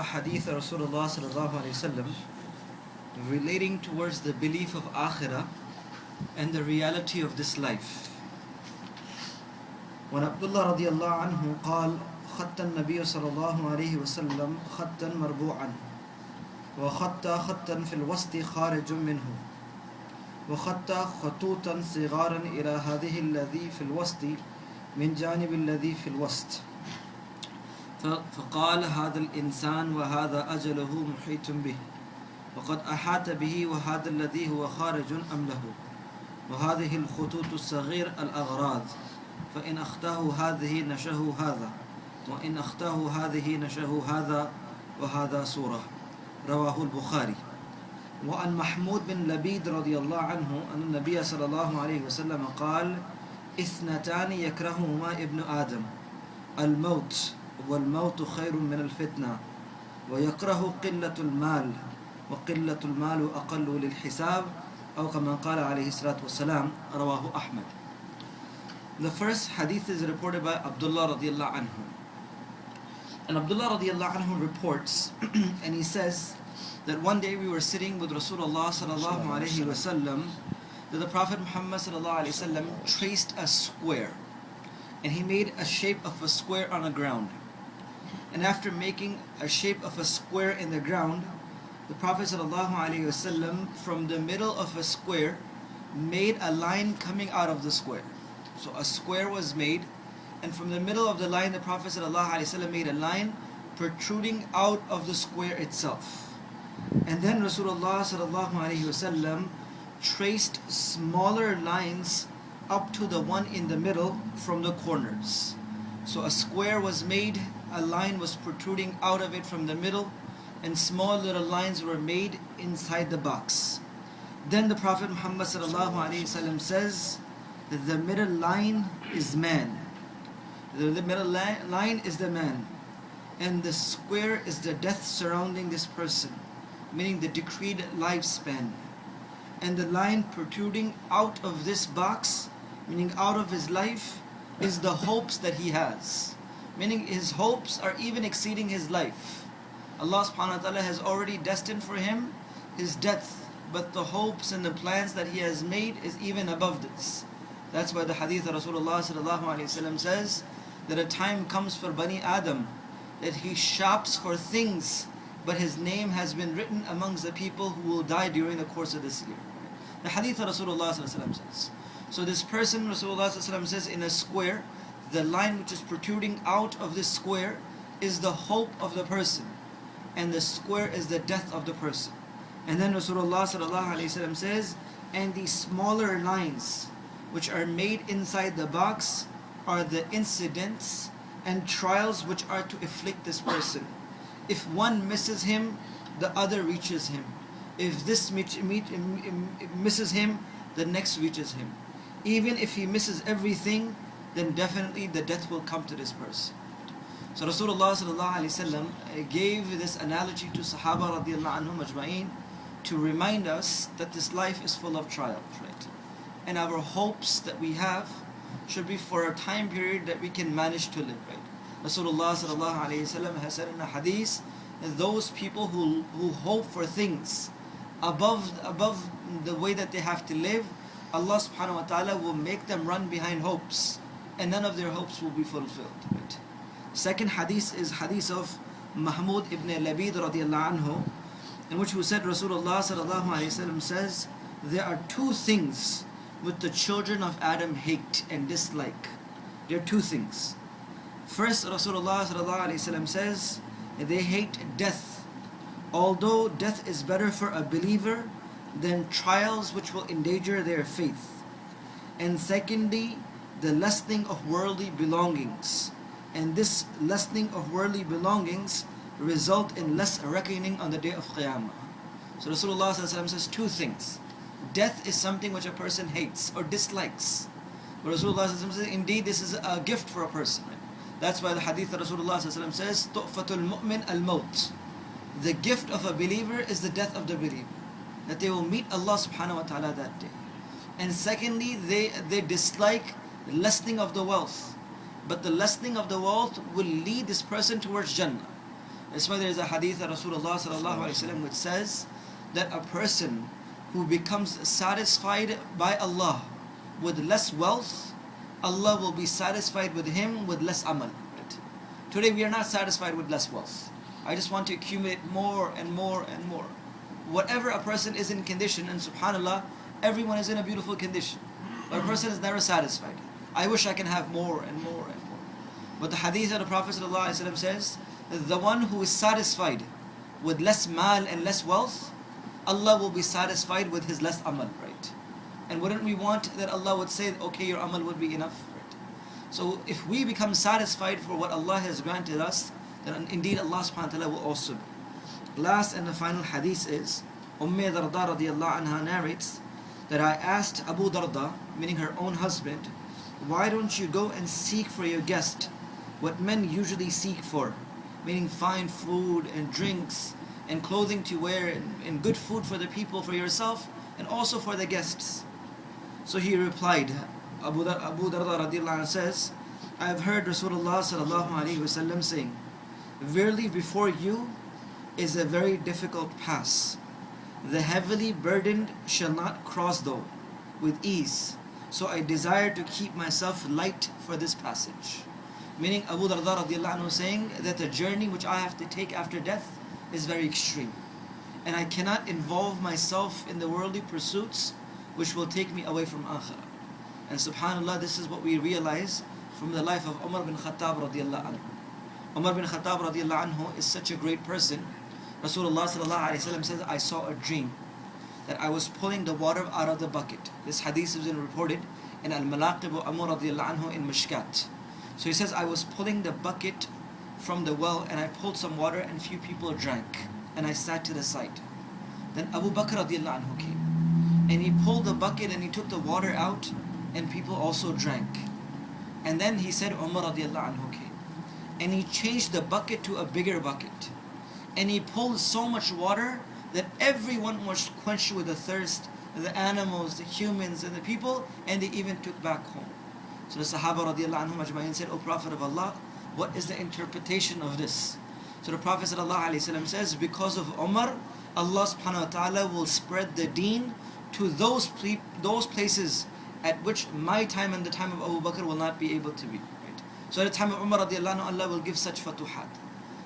ahadith of Rasulullah sallallahu alayhi wasallam relating towards the belief of akhirah and the reality of this life. When Abdullah radiallahu anhu قال خط النبي صلى الله عليه وسلم خطا مربوعا وخط خطا في الوسط خارج منه وخط خطوطا صغارا إلى هذه الذي في الوسط من جانب الذي في الوسط فقال هذا الإنسان وهذا أجله محيط به وقد أحاط به وهذا الذي هو خارج أم له وهذه الخطوط الصغير الأغراض فإن أخته هذه نشه هذا وإن أخته هذه نشه هذا وهذا صورة. رواه البخاري. وعن محمود بن لبيد رضي الله عنه أن النبي صلى الله عليه وسلم قال اثنتان يكرههما ابن آدم الموت والموت خير من الفتنة ويكره قلة المال وقلة المال أقل للحساب أو كما قال عليه الصلاة والسلام. رواه أحمد. The first hadith is reported by Abdullah radiallahu anhu. And Abdullah radiallahu anhu reports and he says that one day we were sitting with Rasulullah sallallahu alayhi wasallam, that the Prophet Muhammad sallallahu alayhi wasallam traced a square and he made a shape of a square on the ground. And after making a shape of a square in the ground, the Prophet sallallahu alayhi wasallam from the middle of a square made a line coming out of the square. So a square was made, and from the middle of the line the Prophet ﷺ made a line protruding out of the square itself. And then Rasulullah ﷺ traced smaller lines up to the one in the middle from the corners. So a square was made, a line was protruding out of it from the middle, and small little lines were made inside the box. Then the Prophet Muhammad ﷺ says that the middle line is man. The middle line is the man, and the square is the death surrounding this person, meaning the decreed lifespan. And the line protruding out of this box, meaning out of his life, is the hopes that he has, meaning his hopes are even exceeding his life. Allah subhanahu wa ta'ala has already destined for him his death, but the hopes and the plans that he has made is even above this. That's why the hadith of Rasulullah sallallahu alayhi wasallam says that a time comes for Bani Adam that he shops for things, but his name has been written amongst the people who will die during the course of this year. The hadith of Rasulullah sallallahu alayhi wasallam says. So this person, Rasulullah sallallahu alayhi wasallam says, in a square, the line which is protruding out of this square is the hope of the person, and the square is the death of the person. And then Rasulullah sallallahu alayhi wasallam says, and these smaller lines which are made inside the box are the incidents and trials which are to afflict this person. If one misses him, the other reaches him. If this misses him, the next reaches him. Even if he misses everything, then definitely the death will come to this person. So Rasulullah sallallahu alaihi wasallam gave this analogy to Sahaba radiallahu anhum ajma'in to remind us that this life is full of trials, right? And our hopes that we have should be for a time period that we can manage to live, right? Rasulullah sallallahu alayhi wasallam has said in a hadith that those people who hope for things above the way that they have to live, Allah subhanahu wa ta'ala will make them run behind hopes, and none of their hopes will be fulfilled, right? Second hadith is hadith of Mahmud ibn Labid radiallahu anhu, in which we said Rasulullah sallallahu alayhi wasallam says, there are two things which the children of Adam hate and dislike. There are two things. First, Rasulullah sallallahu alaihi wasallam says they hate death, although death is better for a believer than trials which will endanger their faith. And secondly, the lessening of worldly belongings, and this lessening of worldly belongings result in less reckoning on the day of Qiyamah. So Rasulullah sallallahu alaihi wasallam says two things. Death is something which a person hates or dislikes. But Rasulullah ﷺ says, indeed, this is a gift for a person. That's why the hadith of Rasulullah ﷺ says, تُؤْفَةُ الْمُؤْمِنِ الْمَوْتِ. The gift of a believer is the death of the believer, that they will meet Allah subhanahu wa ta'ala that day. And secondly, they dislike the lessening of the wealth. But the lessening of the wealth will lead this person towards Jannah. That's why there is a hadith of Rasulullah sallallahu alaihi wasallam which says that a person who becomes satisfied by Allah with less wealth, Allah will be satisfied with him with less amal. Right? Today we are not satisfied with less wealth. I just want to accumulate more and more and more. Whatever a person is in condition, and subhanallah, everyone is in a beautiful condition, but a person is never satisfied. I wish I can have more and more and more. But the hadith of the Prophet ﷺ says that the one who is satisfied with less mal and less wealth, Allah will be satisfied with his less amal, right? And wouldn't we want that Allah would say, okay, your amal would be enough, right? So if we become satisfied for what Allah has granted us, then indeed Allah subhanahu wa ta'ala will also be. Last and the final hadith is, Darda radiallahu anha narrates that I asked Abu Darda, meaning her own husband, why don't you go and seek for your guest what men usually seek for, meaning fine food and drinks and clothing to wear and good food for the people, for yourself and also for the guests. So he replied, Abu Darda radiallahu anhu says, I have heard Rasulullah sallallahu alaihi wasallam saying, verily before you is a very difficult pass. The heavily burdened shall not cross though with ease. So I desire to keep myself light for this passage. Meaning Abu Darda radiallahu anhu saying that the journey which I have to take after death is very extreme. And I cannot involve myself in the worldly pursuits which will take me away from akhirah. And subhanallah, this is what we realize from the life of Umar bin Khattab radiallahu anhu. Umar bin Khattab radiallahu anhu is such a great person. Rasulullah sallallahu alaihi wasallam says, I saw a dream that I was pulling the water out of the bucket. This hadith has been reported in Al-Malaqib wa Amr radiallahu anhu in Mishkat. So he says, I was pulling the bucket from the well and I pulled some water and few people drank. And I sat to the side. Then Abu Bakr radiallahu anhu came. And he pulled the bucket and he took the water out and people also drank. And then he said, Umar radiallahu anhu came. And he changed the bucket to a bigger bucket. And he pulled so much water that everyone was quenched with the thirst, the animals, the humans, and the people, and they even took back home. So the Sahaba radiallahu anhum ajma'in said, O Prophet of Allah, what is the interpretation of this? So the Prophet sallallahu alaihi wasallam says, because of Umar, Allah subhanahu wa ta'ala will spread the deen to those places at which my time and the time of Abu Bakr will not be able to be. Right? So at the time of Umar radiallahu anhu, Allah will give such fatuhat.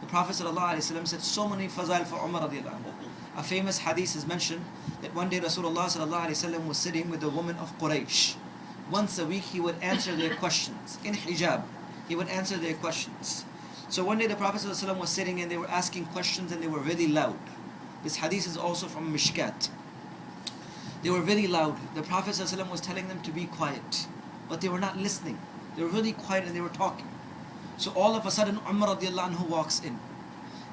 The Prophet ﷺ said so many fazail for Umar radiallahu anhu. A famous hadith is mentioned that one day Rasulullah ﷺ was sitting with a woman of Quraysh. Once a week he would answer their questions. In hijab, he would answer their questions. So one day the Prophet ﷺ was sitting and they were asking questions and they were really loud. This hadith is also from Mishkat. They were very loud. The Prophet ﷺ was telling them to be quiet, but they were not listening. They were really quiet and they were talking. So all of a sudden Umar radiallahu anhu walks in.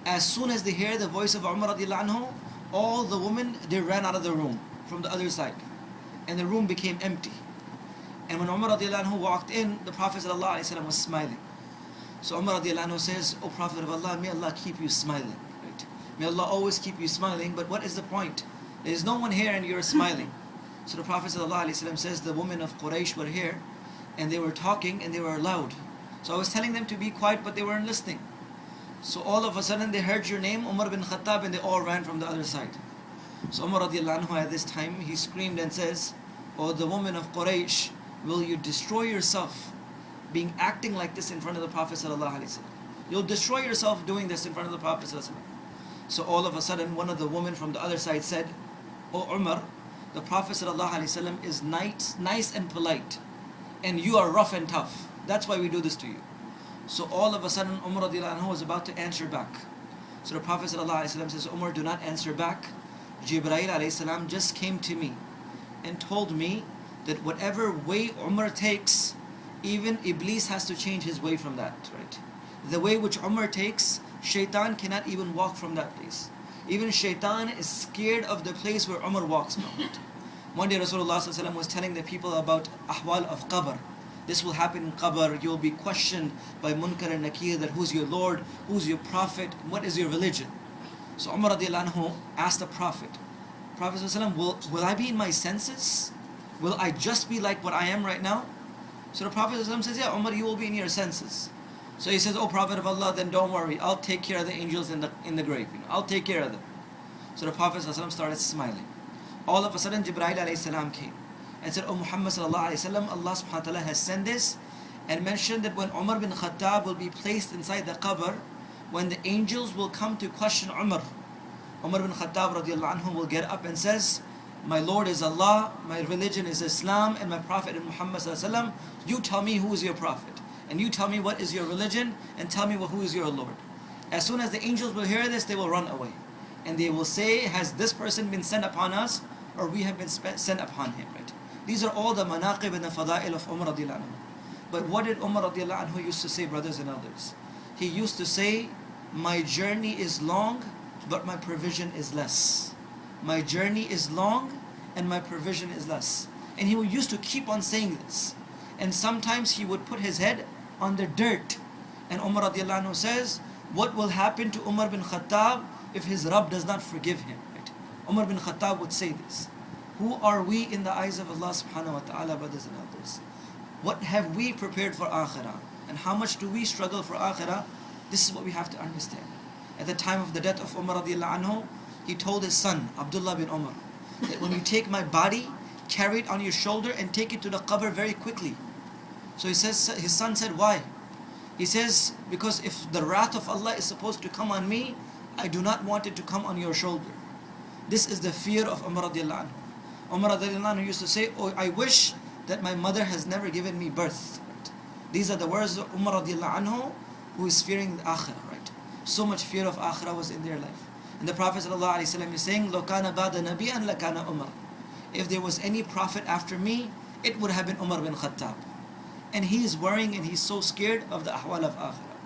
As soon as they hear the voice of Umar radiallahu anhu, all the women, they ran out of the room from the other side. And the room became empty. And when Umar radiallahu anhu walked in, the Prophet sallallahu alaihi wasallam was smiling. So Umar radiallahu anhu says, O Prophet of Allah, may Allah keep you smiling. Right? May Allah always keep you smiling, but what is the point? There is no one here and you're smiling. So the Prophet sallallahu alaihi wasallam says, the women of Quraysh were here and they were talking and they were loud. So I was telling them to be quiet, but they weren't listening. So all of a sudden they heard your name, Umar bin Khattab, and they all ran from the other side. So Umar radiallahu anhu at this time, he screamed and says, O the woman of Quraysh, will you destroy yourself being acting like this in front of the Prophet sallallahu alaihi wasallam? You'll destroy yourself doing this in front of the Prophet sallallahu alaihi wasallam. So all of a sudden one of the women from the other side said, O Umar, the Prophet sallallahu alaihi wasallam is nice and polite, and you are rough and tough. That's why we do this to you. So all of a sudden Umar radiallahu anhu was about to answer back. So the Prophet sallallahu alaihi wasallam says, Umar, do not answer back. Jibreel alayhi salam just came to me and told me that whatever way Umar takes, even Iblis has to change his way from that, right? The way which Umar takes, Shaitan cannot even walk from that place. Even Shaitan is scared of the place where Umar walks from. One day Rasulullah sallallahu alaihi wasallam was telling the people about ahwal of qabr. This will happen in qabr. You will be questioned by Munkar and Nakir that who's your Lord, who's your Prophet, what is your religion. So Umar radiallahu anhu asked the Prophet, Prophet ﷺ, will I be in my senses? Will I just be like what I am right now? So the Prophet ﷺ says, yeah, Umar, you will be in your senses. So he says, "O Prophet of Allah, then don't worry, I'll take care of the angels in the grave. I'll take care of them." So the Prophet ﷺ started smiling. All of a sudden, Jibreel alayhi salam came and said, "O Muhammad sallallahu alayhi wasallam, Allah subhanahu wa ta'ala has sent this and mentioned that when Umar bin Khattab will be placed inside the qabr, when the angels will come to question Umar bin Khattab radiallahu anhu will get up and says, 'My Lord is Allah, my religion is Islam, and my Prophet is Muhammad sallallahu alayhi wasallam. You tell me who is your Prophet, and you tell me what is your religion, and tell me who is your Lord.' As soon as the angels will hear this, they will run away. And they will say, 'Has this person been sent upon us, or we have been sent upon him?' Right? These are all the manaqib and the fada'il of Umar radiallahu anhu. But what did Umar radiallahu anhu used to say, brothers and elders? He used to say, 'My journey is long, but my provision is less. My journey is long, and my provision is less.'" And he used to keep on saying this. And sometimes he would put his head on the dirt. And Umar radiallahu anhu says, what will happen to Umar bin Khattab if his Rabb does not forgive him? Right? Umar bin Khattab would say this. Who are we in the eyes of Allah subhanahu wa ta'ala, brothers and elders? What have we prepared for akhirah? And how much do we struggle for akhirah? This is what we have to understand. At the time of the death of Umar radiallahu anhu, he told his son, Abdullah bin Umar, that when you take my body, carry it on your shoulder and take it to the qabr very quickly. So his son said, why? He says, because if the wrath of Allah is supposed to come on me, I do not want it to come on your shoulder. This is the fear of Umar radiallahu anhu. Umar radiallahu anhu used to say, "Oh, I wish that my mother has never given me birth." Right? These are the words of Umar radiallahu anhu, who is fearing the akhirah. Right? So much fear of akhirah was in their life. And the Prophet sallallahu alaihi wasallam is saying, "Lo kana ba'da nabiyyan la kana Umar." If there was any prophet after me, it would have been Umar bin Khattab. And he is worrying and he's so scared of the ahwal of akhirah.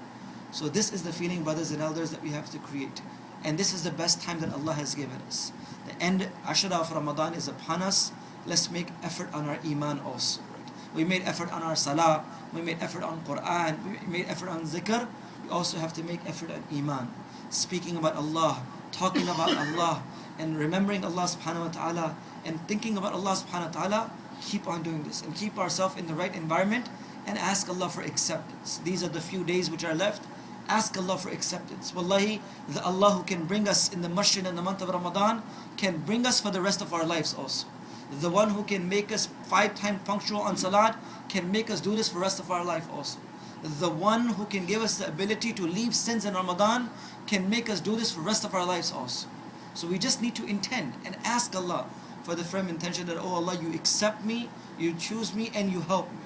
So this is the feeling, brothers and elders, that we have to create. And this is the best time that Allah has given us. The end Ashra of Ramadan is upon us. Let's make effort on our iman also. Right? We made effort on our Salah. We made effort on Quran. We made effort on zikr. We also have to make effort on iman. Speaking about Allah, talking about Allah, and remembering Allah subhanahu wa ta'ala, and thinking about Allah subhanahu wa ta'ala. Keep on doing this and keep ourselves in the right environment and ask Allah for acceptance. These are the few days which are left. Ask Allah for acceptance. Wallahi, the Allah who can bring us in the masjid in the month of Ramadan can bring us for the rest of our lives also. The one who can make us 5 times punctual on salat can make us do this for the rest of our life also. The one who can give us the ability to leave sins in Ramadan can make us do this for the rest of our lives also. So we just need to intend and ask Allah for the firm intention that, oh Allah, you accept me, you choose me, and you help me.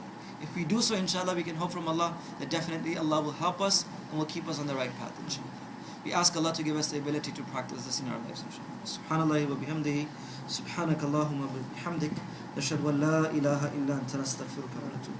If we do so, inshallah, we can hope from Allah that definitely Allah will help us and will keep us on the right path, inshallah. We ask Allah to give us the ability to practice this in our lives, inshallah. Subhanallah wa bihamdihi, subhanakallahumma wa bihamdik, nashhadu an la ilaha illa anta nastaghfiruka wa natubu.